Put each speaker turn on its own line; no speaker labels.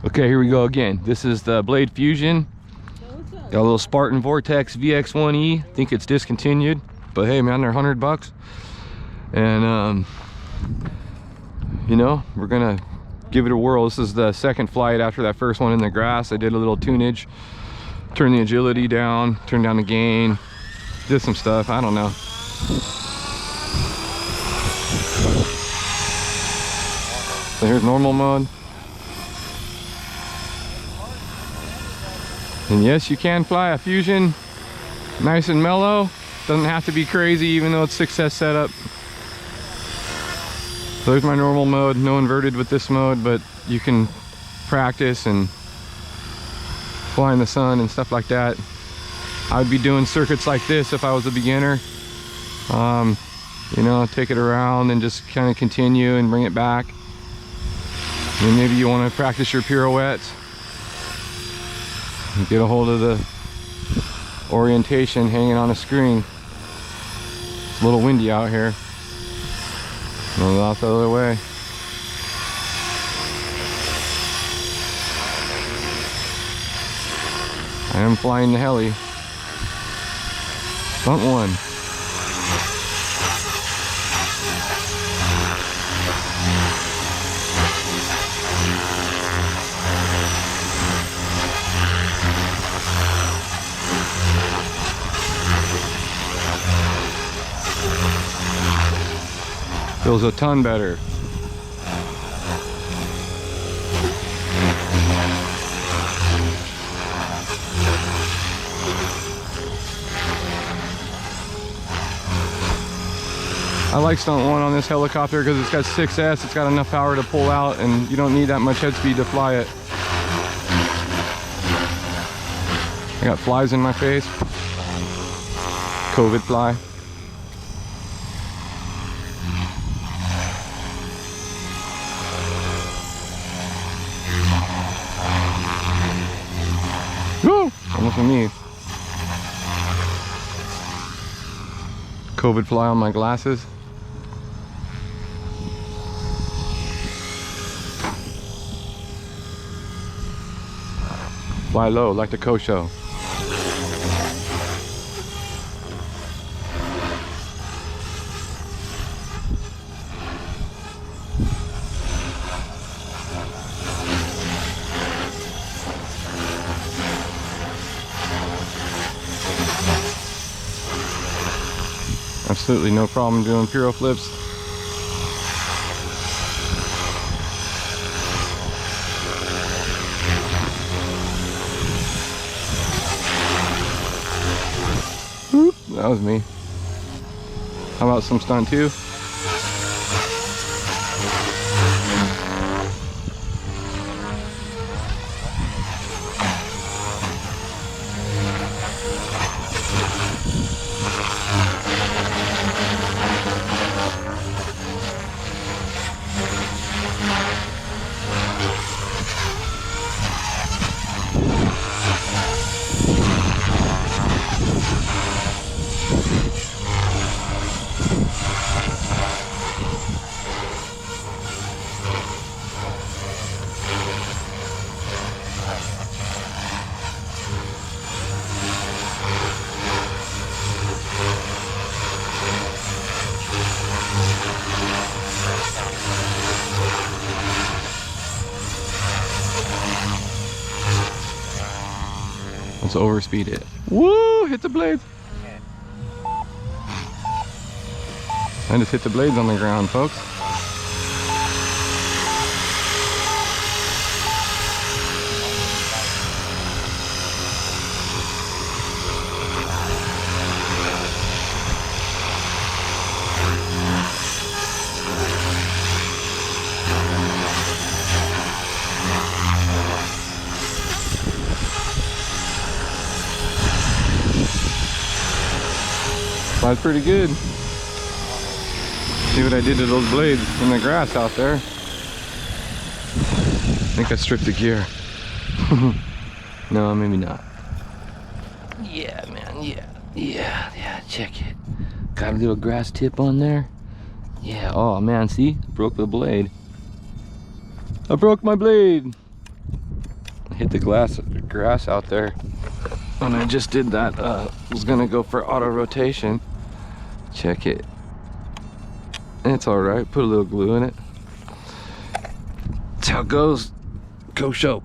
Okay, here we go again. This is the Blade Fusion. Got a little Spartan Vortex VX1e. Think it's discontinued, but hey man, they're $100. And you know, we're gonna give it a whirl. This is the second flight after that first one in the grass. I did a little tunage, turned the agility down, turned down the gain, did some stuff, I don't know. So here's normal mode. And yes, you can fly a Fusion nice and mellow. Doesn't have to be crazy even though it's 6S setup. So there's my normal mode, no inverted with this mode, but you can practice and fly in the sun and stuff like that. I would be doing circuits like this if I was a beginner. You know, take it around and just kind of continue and bring it back. And maybe you want to practice your pirouettes. Get a hold of the orientation hanging on a screen. It's a little windy out here. Go out the other way. I am flying the heli. Stunt one. Feels a ton better. I like stunt one on this helicopter because it's got 6S, it's got enough power to pull out and you don't need that much head speed to fly it. I got flies in my face. COVID fly. Woo! Almost a knee. COVID fly on my glasses. Fly low like the Kosho. Absolutely no problem doing piro flips. Whoop, that was me. How about some stunt two? Let's overspeed it. Woo! Hit the blades. I just hit the blades on the ground, folks. Flies pretty good. See what I did to those blades in the grass out there. I think I stripped the gear. No, maybe not. Yeah, man, yeah, check it. Got a little grass tip on there. Yeah, oh man, see? Broke the blade. I broke my blade. hit the grass out there when I just did that. Was gonna go for auto rotation. Check it. It's all right. Put a little glue in it. That's how it goes. Go show.